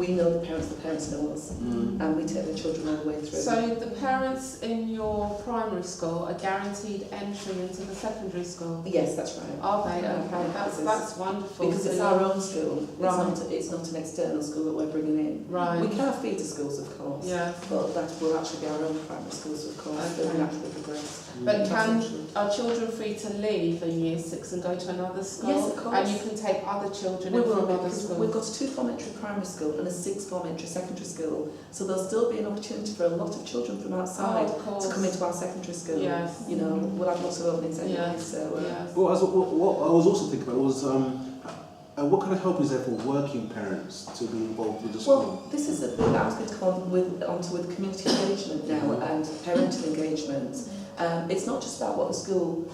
we know the parents know us, and we take the children all the way through. So the parents in your primary school are guaranteed entry into the secondary school? Yes, that's right. Okay, that's wonderful. Because it's our own school, Right. it's not an external school that we're bringing in. Right. We can have feeder schools, of course, Yeah. but that will actually be our own primary schools, of course, that Okay. will actually progress. But are children free to leave in year 6 and go to another school? Yes, of course. And you can take other children We in will, from other because schools? we've got a 2 form entry primary school and a 6 form entry secondary school, so there'll still be an opportunity for a lot of children from outside to come into our secondary school. Yes. You know, we'll have lots of openings anyway, Yes. so... Yes. Well, what I was also thinking about was what kind of help is there for working parents to be involved with the school? Well, this is the thing that I was going to come onto with community engagement now and parental engagement. It's not just about what the school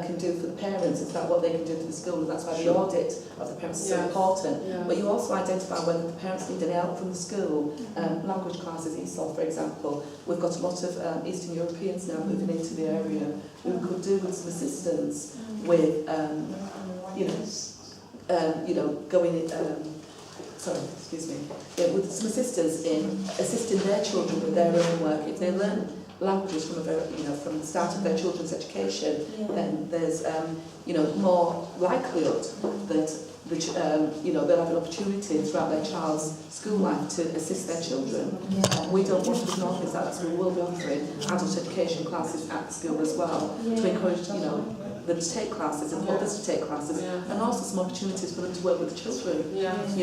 can do for the parents, it's about what they can do for the school, and that's why the audit of the parents is so important. Yeah. But you also identify whether the parents need any help from the school. Language classes, ESOL for example, we've got a lot of Eastern Europeans now moving into the area who could do with some assistance with, going in, with some assistance in assisting their children with their own work. If they learn languages from from the start of their children's education, then there's more likelihood that they'll have an opportunity throughout their child's school life to assist their children. We don't want to ignore this. That's we will be offering adult education classes at the school as well to encourage them to take classes and others to take classes, and also some opportunities for them to work with the children.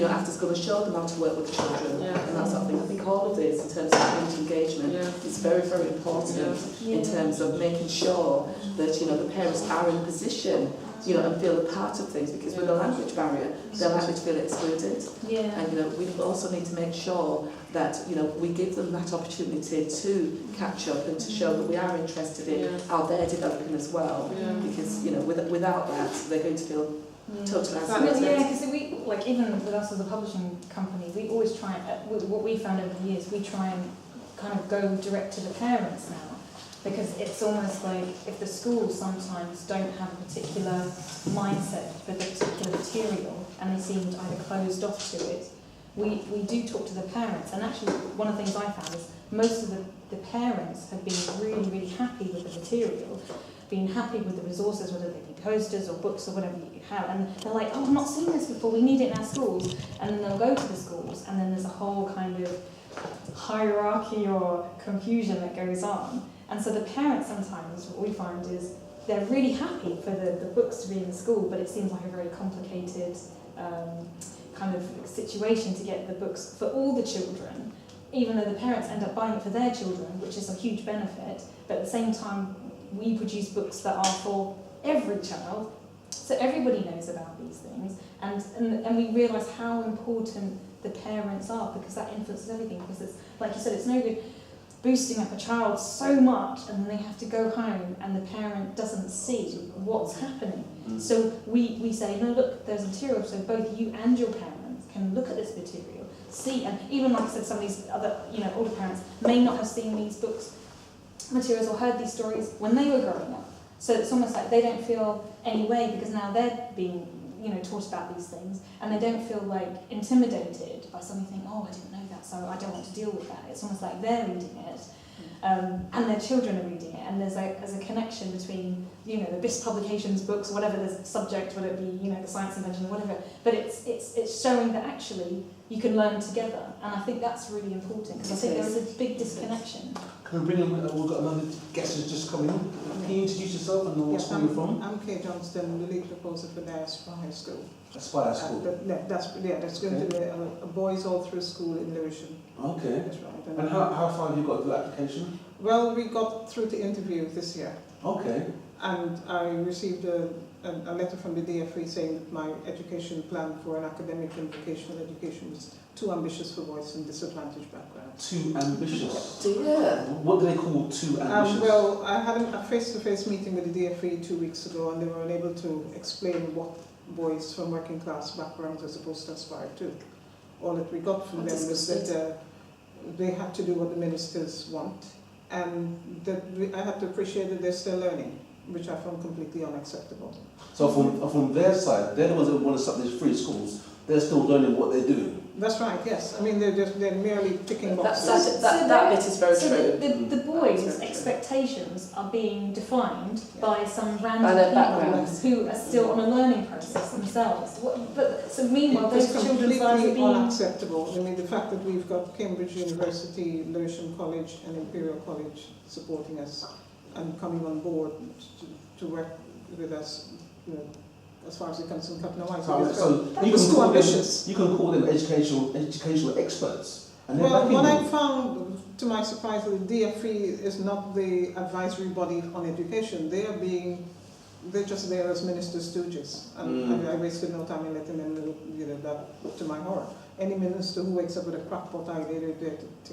After school and show them how to work with the children and that sort of thing. I think all of this in terms of community engagement is very, very important in terms of making sure that the parents are in a position and feel a part of things, because with the language barrier they're likely to feel excluded. And we also need to make sure that we give them that opportunity to catch up and to show that we are interested in how they're developing as well. Because without that they're going to feel totally isolated. Yeah, because we even with us as a publishing company, we always try what we found over the years, we try and kind of go direct to the parents now. Because it's almost like if the schools sometimes don't have a particular mindset for the particular material and they seemed either closed off to it, we do talk to the parents. And actually one of the things I found is most of the parents have been really, really happy with the material, been happy with the resources, whether they be posters or books or whatever you have. And they're like, oh, I've not seen this before, we need it in our schools. And then they'll go to the schools and then there's a whole kind of hierarchy or confusion that goes on. And so the parents sometimes, what we find is they're really happy for the books to be in the school, but it seems like a very complicated kind of situation to get the books for all the children, even though the parents end up buying it for their children, which is a huge benefit. But at the same time, we produce books that are for every child, so everybody knows about these things, and we realise how important the parents are, because that influences everything. Because it's like you said, it's no good boosting up a child so much and then they have to go home and the parent doesn't see what's happening. So we say, no, look, there's material, so both you and your parents can look at this material, see, and even like I said, some of these other, older parents may not have seen these books, materials, or heard these stories when they were growing up. So it's almost like they don't feel any way, because now they're being taught about these things, and they don't feel like intimidated by somebody thinking, oh, I didn't know that, so I don't want to deal with that. It's almost like they're reading it, and their children are reading it, and there's a connection between the BIS publications, books, whatever the subject, whether it be the science invention or whatever. But it's showing that actually you can learn together, and I think that's really important, because I think there is a big disconnection. Can we bring in? We've got another guest who's just coming in. Can you introduce yourself and what school you're from? I'm Kay Johnston, the lead proposer for the Aspire High School. Aspire School. That's going to be a boys all through school in Lewisham. Okay. That's right. And how far have you got the application? Well, we got through the interview this year. Okay. And I received a letter from the DFE saying that my education plan for an academic and vocational education was too ambitious for boys from disadvantaged backgrounds. Too ambitious? Yeah. What do they call too ambitious? Well, I had a face-to-face meeting with the DFE 2 weeks ago, and they were unable to explain what boys from working class backgrounds are supposed to aspire to. All that we got from them was that they had to do what the ministers want, and that I have to appreciate that they're still learning, which I found completely unacceptable. So from their side, they're the ones that want to start these free schools, they're still learning what they're doing. That's right, yes. I mean, they're merely ticking boxes. That bit is very so true. the That's boys' very true. expectations are being defined Yeah. by some By random their people backgrounds. who are still on a learning process themselves. So meanwhile, It's those children's lives are completely being... unacceptable. I mean, the fact that we've got Cambridge University, Lewisham College and Imperial College supporting us and coming on board to work with us, you know, as far as it comes from cutting our minds. So It was too ambitious. You can call them educational experts. And they're Well, backing what you. I found, to my surprise, the DFE is not the advisory body on education. They're just there as minister stooges. And I wasted no time in letting them know, you know, that to my horror. Any minister who wakes up with a crackpot idea, they're there to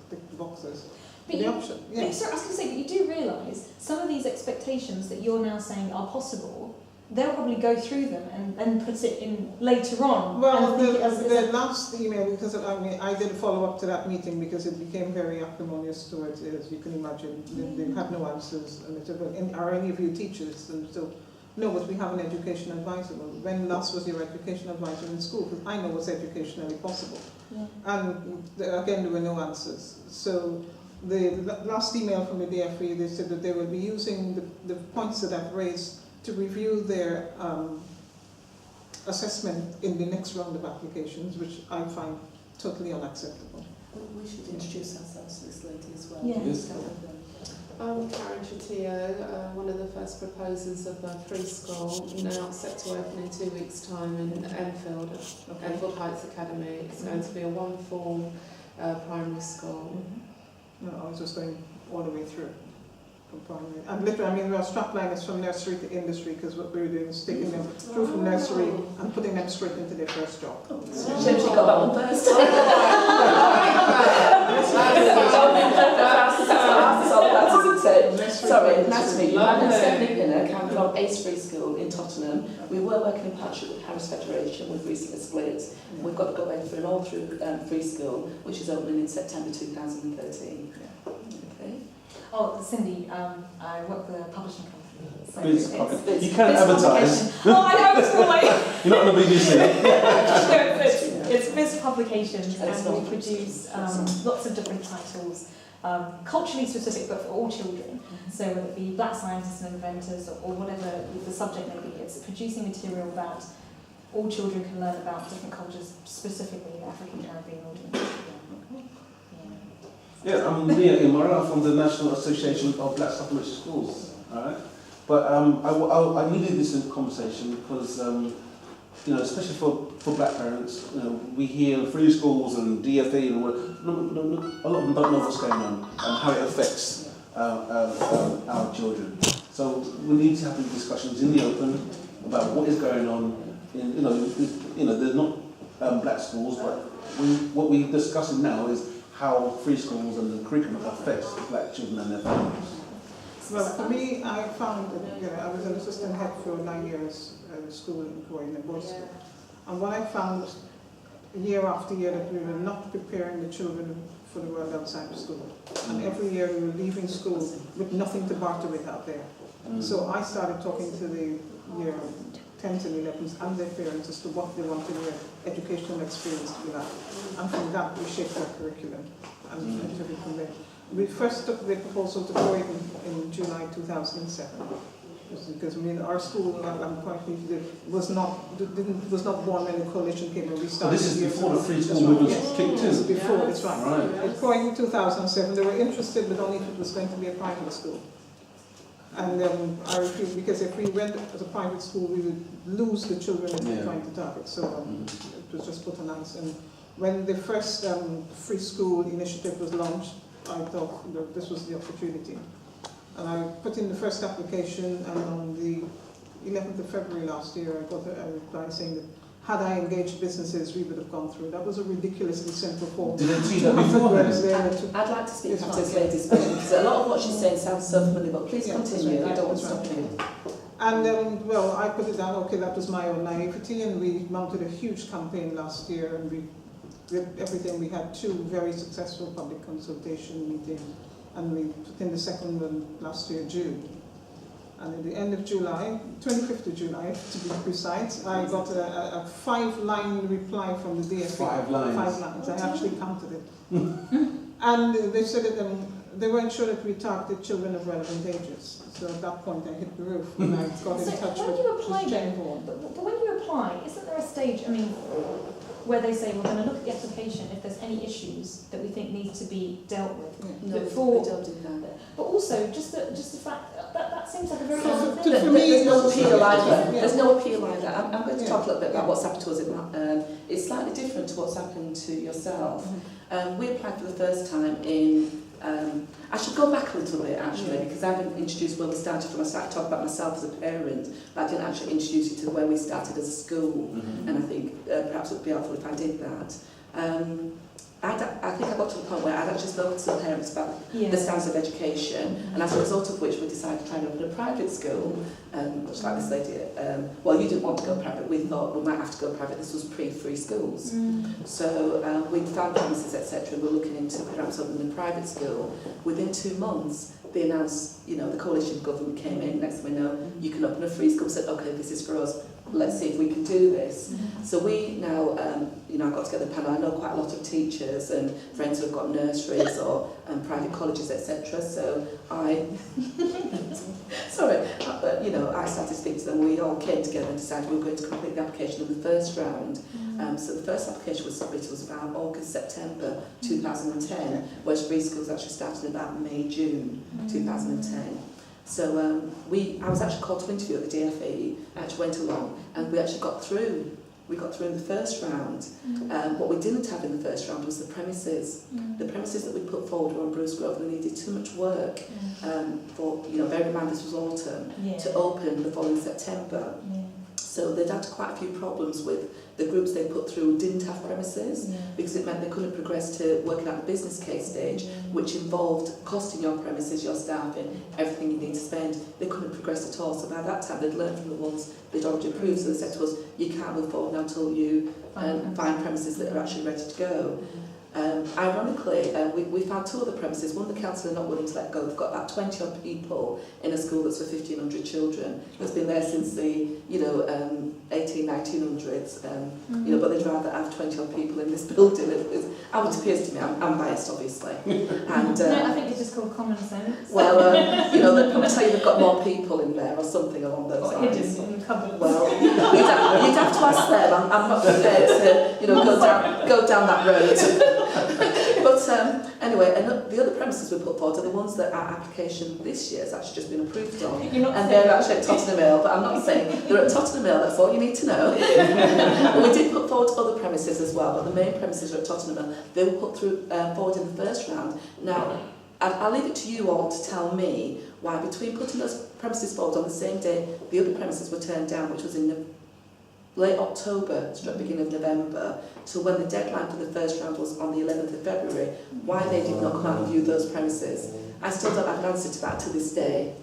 tick the boxes. But The you, option, but yes. sorry, I was going to say, but you do realise some of these expectations that you're now saying are possible, they'll probably go through them and then put it in later on. Well, and think it as the last email, because I mean, I did follow up to that meeting because it became very acrimonious towards it, as you can imagine. They had no answers, and they said, well, are any of you teachers? And so, no, but we have an education advisor. Well, when last was your education advisor in school? Because I know what's educationally possible. Yeah. And again, there were no answers. So the last email from the DFE, they said that they will be using the points that I've raised to review their assessment in the next round of applications, which I find totally unacceptable. We should introduce ourselves to this lady as well. Yeah. Yes. I'm Karen Chatio, one of the first proposers of a preschool, now set to open in 2 weeks' time in Enfield, Enfield Heights Academy. It's going to be a one-form primary school. No, I was just going all the way through from primary. And literally, I mean, our strapline is from nursery to industry, because what we were doing is taking them through from nursery and putting them straight into their first job. Shame she got that one first. Sorry, Natalie, my name's Stephanie Pinnock. I'm from Ace Free School in Tottenham. We were working in partnership with Harris Federation. We've recently split. We've got to go in for an all-through free school, which is opening in September 2013. Okay. Oh, Cindy, I work for a publishing company. So Biz it's- public- it's You can Biz advertise. Publication. Oh, I know, it's all like... You're not on the BBC. No, it's Biz Publications, And it's and we not- produce lots of different titles, culturally specific, but for all children. So whether it be black scientists and inventors, or whatever the subject may be, it's producing material that all children can learn about different cultures, specifically the African Caribbean audience. Yeah, I'm Leah Imara from the National Association of Black Supplementary Schools. All right, but I needed this in conversation because you know, especially for black parents, you know, we hear free schools and DFE and what, a lot of them don't know what's going on and how it affects our children. So we need to have these discussions in the open about what is going on. You know, there's not black schools, but what we're discussing now is how free schools and the curriculum affects black children and their families. Well, for me, I found that, you know, I was an assistant head for 9 years at a school in Croydon, a boys' school. And what I found year after year that we were not preparing the children for the world outside of school. And every year we were leaving school with nothing to barter with out there. So I started talking to the year 10s and 11s and their parents as to what they wanted their educational experience to be like. And from that we shaped our curriculum and took it from there. We first took the proposal to Croydon in July 2007. Because I mean, our school, I'm quite new, was not born when the coalition came and we So started. this is years before the ago. free That's school right, movement yes. kicked This is in. before, that's right. Right. At Croydon in 2007, they were interested, but only if it was going to be a private school. And I refused, because if we went as a private school, we would lose the children that we were trying to target. So it was just put on ice. And when the first free school initiative was launched, I thought that this was the opportunity. And I put in the first application, and on the 11th of February last year, I got a reply saying that had I engaged businesses, we would have gone through. That was a ridiculously simple form. Did they see that before then? I'd like to speak to this lady's speaking, because a lot of what she's saying sounds so familiar, but please continue, I don't want to stop you. And well, I put it down, okay, that was my own naivety, and we mounted a huge campaign last year, and we did everything. We had 2 very successful public consultation meetings, and we put in the second one last year, June. And at the end of July, 25th of July to be precise, I got a 5-line reply from the DFE. 5 lines. 5 lines. I actually counted it. And they said that they weren't sure that we targeted children of relevant ages. So at that point I hit the roof and I got in So touch when with you apply Jane then, Vaughan. but when you apply, isn't there a stage, I mean, where they say we're going to look at the application if there's any issues that we think need to be dealt with? No, Before- we don't do that. But also, just the fact that seems like a very So common for- thing. for me, There's no it's- appeal either. Yeah. There's no appeal either. I'm going to Yeah. talk a little bit about Yeah. what's happened to us. It's slightly different to what's happened to yourself. We applied for the first time in. I should go back a little bit actually, Yeah. because I haven't introduced where we started from. I started to talk about myself as a parent, but I didn't actually introduce you to where we started as a school. And I think perhaps it would be helpful if I did that. I think I got to the point where I'd actually spoken to some parents about the standards of education, and as a result of which we decided to try and open a private school, much like this lady. Well, you didn't want to go private, we thought we might have to go private. This was pre-free schools. So we found premises, etc., and we're looking into perhaps opening a private school. Within 2 months, they announced, the coalition government came in, next thing we know, you can open a free school. We said, okay, this is for us, let's see if we can do this. So we now, I got together a panel. I know quite a lot of teachers and friends who have got nurseries or private colleges, etc. So I, I started speaking to them. We all came together and decided we were going to complete the application in the first round. So the first application was submitted was about August, September 2010, whereas free schools actually started about May, June 2010. So I was actually called to interview at the DFE, actually went along, and we actually got through. We got through in the first round. What we didn't have in the first round was the premises. The premises that we put forward were on Bruce Grove, and they needed too much work bear in mind this was autumn, to open the following September. So they'd had quite a few problems with the groups they put through didn't have premises, because it meant they couldn't progress to working out the business case stage, which involved costing your premises, your staffing, everything you need to spend. They couldn't progress at all. So by that time they'd learned from the ones they'd already approved. So they said to us, you can't move forward now until you find premises that are actually ready to go. Ironically, we found 2 other premises. One, the council are not willing to let go. They've got about 20 odd people in a school that's for 1,500 children. It's been there since the 1900s. But they'd rather have 20 odd people in this building. It appears to me, I'm biased, obviously. And No, I think it's just called common sense. well, they'd probably tell you they've got more people in there or something along those Or lines. hidden in the cupboards. Well, you'd have to ask them. I'm not prepared to, go down that road. But anyway, and the other premises we put forward are the ones that our application this year has actually just been approved on. You're not And saying they're actually at Tottenham Hill, but I'm not saying they're at Tottenham Hill, that's all you need to know. But we did put forward other premises as well, but the main premises are at Tottenham Hill. They were put forward in the first round. Now, I'll leave it to you all to tell me why, between putting those premises forward on the same day, the other premises were turned down, which was in the late October, beginning of November, to when the deadline for the first round was on the 11th of February, why they did not come out and view those premises. I still don't have an answer to that to this day.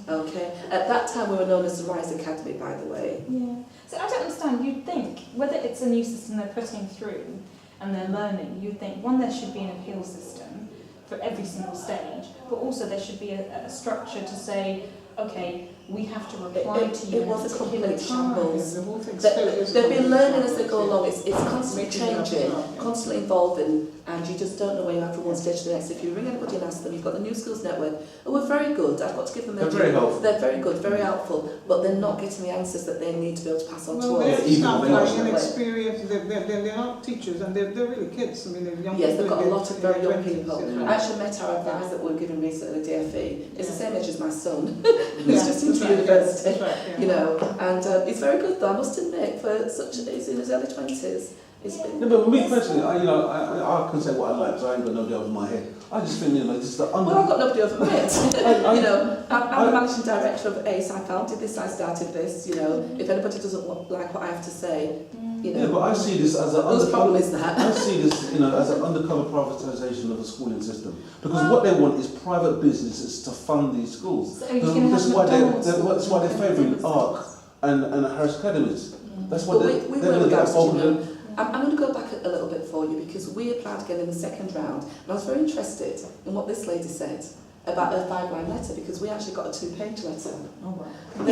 Okay? At that time we were known as the Rise Academy, by the way. Yeah. So I don't understand, you'd think, whether it's a new system they're putting through and they're learning, you'd think, one, there should be an appeal system for every single stage, but also there should be a structure to say, okay, we have to reply to you. It was a complete time. shambles. The whole thing They've been learning as they go along. It's constantly changing, constantly evolving, and you just don't know where you are from one stage to the next. If you ring anybody and ask them, you've got the New Schools Network, who are very good. I've got to give them their They're very helpful. They're very good, very helpful, but they're not getting the answers that they need to be able to pass on Well, to they're us. staff like Even inexperienced, they're not teachers, and they're really kids. I mean, they're young Yes, people. they've got a lot of very young 20s, people. yeah. I actually met our advisor that we were given recently at the DFE. It's the same age as my son, who's Yeah, just into that's right, university. that's right, yeah. And he's very good though, I must admit, for he's in his early 20s. He's been, No, but me personally, I can say what I like, so I ain't got nobody over my head. I just think, this is the well, I've got nobody over my head. I- I'm the managing director of ACE. I founded this, I started this. If anybody doesn't like what I have to say, Yeah, but I see this as whose problem is that? I see this, as an undercover privatisation of the schooling system. Because what they want is private businesses to fund these schools. So you can That's have why McDonald's that's why they're favouring ARC and Harris Academies. That's why But they're we going were to get about, involved. I'm going to go back a little bit for you, because we applied again in the second round, and I was very interested in what this lady said. about a 5-line letter, because we actually got a 2-page letter. Oh, wow. But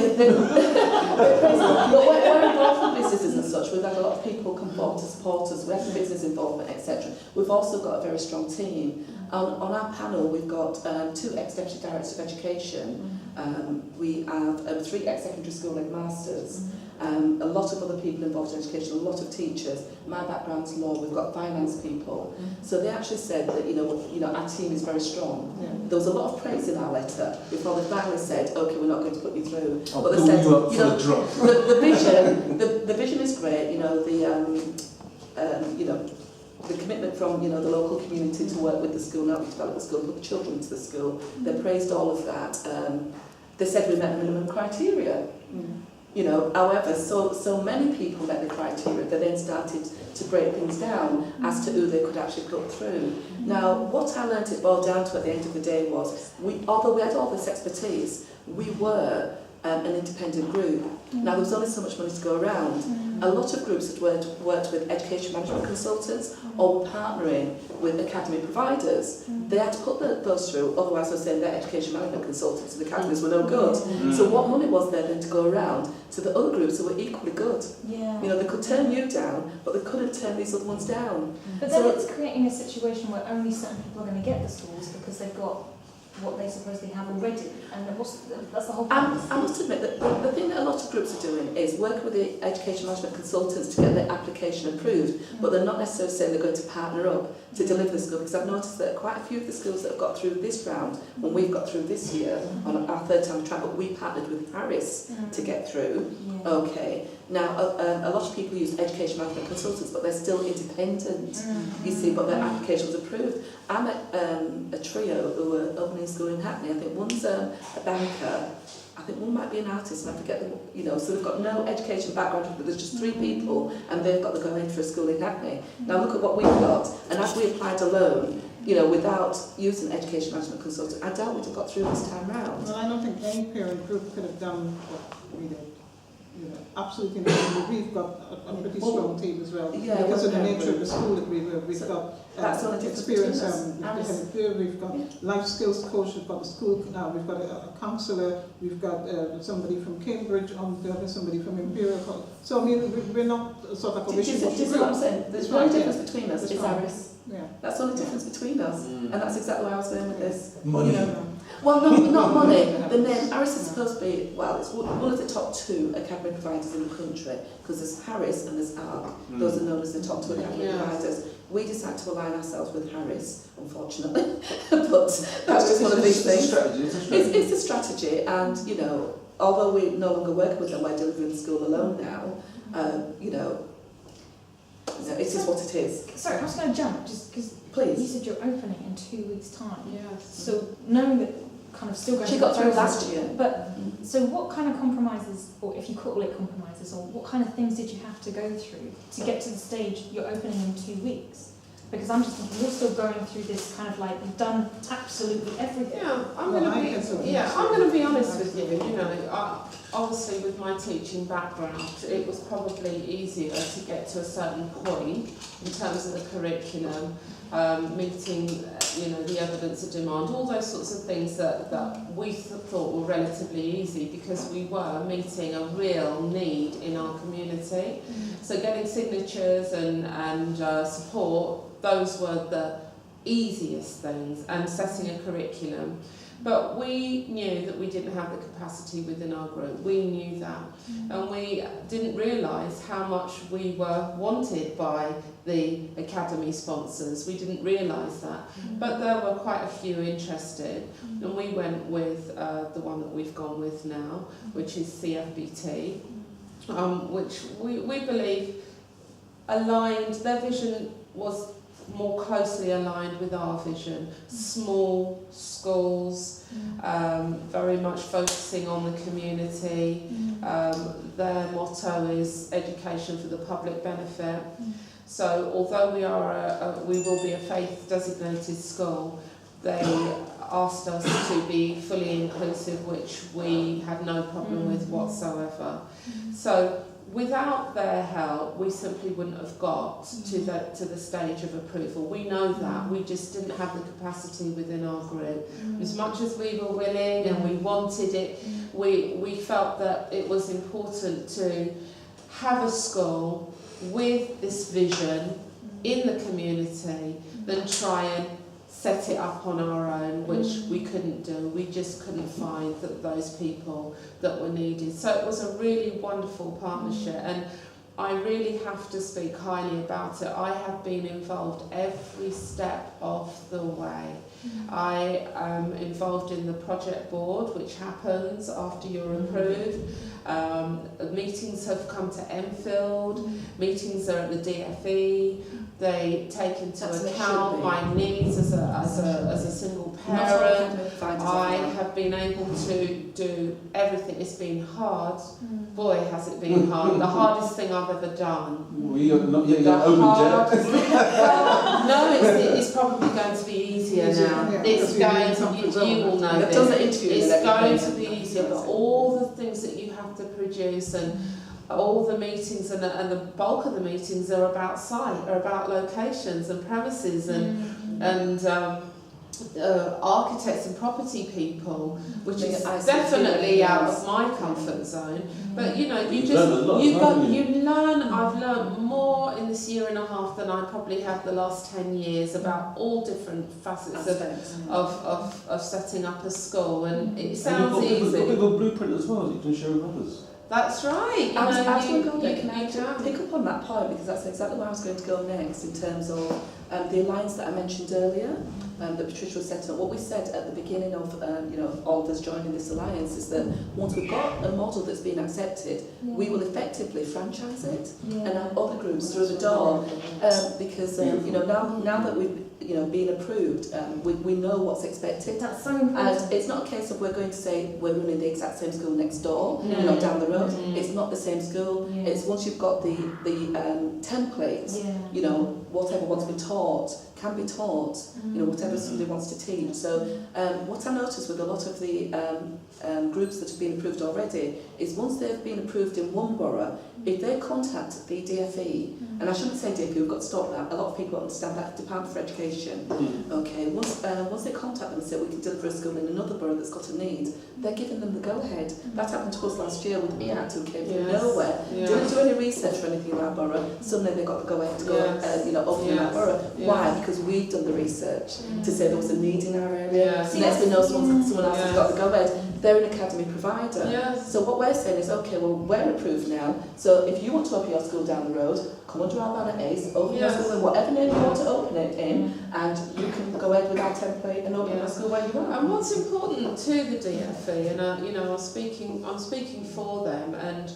we're involved with businesses and such. We've had a lot of people come forward to support us. We have business involvement, etc. We've also got a very strong team. On our panel, we've got 2 ex-deputy directors of education. We have 3 ex-secondary school headmasters. A lot of other people involved in education, a lot of teachers. My background's law. We've got finance people. So they actually said that our team is very strong. Yeah. There was a lot of praise in our letter before they finally said, okay, we're not going to put you through. I'll But they pull said, you up for the drop. the vision is great. The commitment from the local community to work with the school, not to develop the school, put the children into the school. They praised all of that. They said we met minimum criteria. However, so many people met the criteria. They then started to break things down as to who they could actually put through. Now, what I learned it boiled down to at the end of the day was, although we had all this expertise, we were an independent group. Now, there was only so much money to go around. A lot of groups had worked with education management consultants or were partnering with academy providers. They had to put those through, otherwise they were saying their education management consultants and academies were no good. So what money was there then to go around to the other groups who were equally good? Yeah. They could turn you down, but they couldn't turn these other ones down. But then it's creating a situation where only certain people are going to get the schools because they've got what they supposedly have already, and that's the whole point. I must admit that the thing that a lot of groups are doing is working with the education management consultants to get their application approved, but they're not necessarily saying they're going to partner up to deliver the school, because I've noticed that quite a few of the schools that have got through this round, when we've got through this year, on our 3rd time track, but we partnered with Harris to get through. Yeah. Okay. Now, a lot of people use education management consultants, but they're still independent, you see, but their application was approved. I met a trio who were opening a school in Hackney. I think one's a banker, I think one might be an artist, and I forget so they've got no education background, but there's just 3 people, and they've got the go-ahead for a school in Hackney. Now look at what we've got, and as we applied alone, without using an education management consultant, I doubt we'd have got through this time round. Well, I don't think any parent group could have done what we did. Absolutely not. We've got a pretty strong team as well. Yeah, because of the nature of the school that we've got that's the only difference experience. between us. We've got life skills coach. We've got the school now. We've got a counsellor. We've got somebody from Cambridge. Somebody from Imperial College. So I mean, we're not sort of a wishy-washy This is what I'm saying. There's one difference between us. It's Harris. Yeah. That's the only difference between us, and that's exactly why I was going with this. Money. Well, not money. The name Harris is supposed to be, it's one of the top 2 academy providers in the country, because there's Harris and there's ARC. Those are known as the top 2 academy providers. We decided to align ourselves with Harris, unfortunately, but that's just one of these things. It's a strategy, and although we're no longer working with them, we're delivering the school alone now. It is what it is. Sorry, I was going to jump, just because you Please. said you're opening in 2 weeks' time. Yes. So knowing that kind of still going She through got the through process, last year. But so what kind of compromises, or if you call it compromises, or what kind of things did you have to go through to get to the stage you're opening in 2 weeks? Because I'm just thinking, you're still going through this kind of like, you've done absolutely everything. Yeah, I'm going to be honest with you. Obviously, with my teaching background, it was probably easier to get to a certain point in terms of the curriculum, meeting, the evidence of demand, all those sorts of things that we thought were relatively easy, because we were meeting a real need in our community. So getting signatures and support, those were the easiest things, and setting a curriculum. But we knew that we didn't have the capacity within our group. We knew that. And we didn't realise how much we were wanted by the academy sponsors. We didn't realise that. But there were quite a few interested. And we went with the one that we've gone with now, which is CFBT, which we believe aligned, their vision was more closely aligned with our vision. Small schools, very much focusing on the community. Their motto is education for the public benefit. So although we will be a faith designated school, they asked us to be fully inclusive, which we had no problem with whatsoever. So without their help, we simply wouldn't have got to the stage of approval. We know that. We just didn't have the capacity within our group. As much as we were willing and we wanted it, we felt that it was important to have a school with this vision in the community than try and set it up on our own, which we couldn't do. We just couldn't find those people that were needed. So it was a really wonderful partnership, and I really have to speak highly about it. I have been involved every step of the way. I am involved in the project board, which happens after you're approved. Meetings have come to Enfield, meetings are at the DFE. They take into account my needs as a single parent. I have been able to do everything. It's been hard. Boy, has it been hard. The hardest thing I've ever done. Well, you're not yet open well, no, it's probably going to be easier now. Yeah, It's going to, you will know this. It's going to be easier, but all the things that you have to produce and all the meetings and the bulk of the meetings are about site, are about locations and premises and architects and property people, which is definitely out of my comfort zone. But you know, you learn. I've learned more in this year and a half than I probably have the last 10 years about all different facets of setting up a school. And it sounds easy. You've got a bit of a blueprint as well that you can share with others. That's right. Can I pick up on that point, because that's exactly where I was going to go next in terms of the alliance that I mentioned earlier, that Patricia was setting up. What we said at the beginning of all of us joining this alliance is that once we've got a model that's been accepted, we will effectively franchise it and have other groups through the door, because now that we've been approved, we know what's expected. That's so important. And it's not a case of we're going to say we're running the exact same school next door, down the road. It's not the same school. It's once you've got the template, whatever wants to be taught can be taught, whatever somebody wants to teach. So what I noticed with a lot of the groups that have been approved already is once they've been approved in one borough, if they contact the DFE, and I shouldn't say DFE, we've got to stop that, a lot of people understand that, Department for Education, okay, once they contact them and say we can deliver a school in another borough that's got a need, they're giving them the go-ahead. That happened to us last year with EAT, who came from nowhere, didn't do any research for anything in our borough, suddenly they got the go-ahead to go open in our borough. Why? Because we've done the research to say there was a need in our area. Yeah. Next we know someone else has got the go-ahead. They're an academy provider. So what we're saying is, okay, well, we're approved now, so if you want to open your school down the road, come under our banner ACE, open your school in whatever name you want to open it in, and you can go ahead with our template and open your school where you want. And what's important to the DFE, and I'm speaking for them, and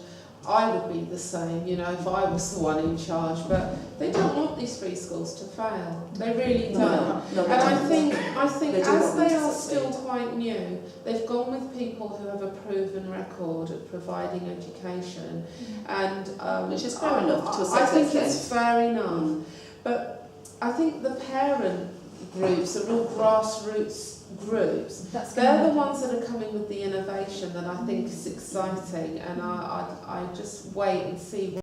I would be the same, if I was the one in charge, but they don't want these free schools to fail. They really don't. No, and I think as they are succeed. still quite new, they've gone with people who have a proven record at providing education, and which is fair enough to a certain I think extent. it's fair enough. But I think the parent groups, the real grassroots groups, they're the ones that are coming with the innovation that I think is exciting, and I just wait and see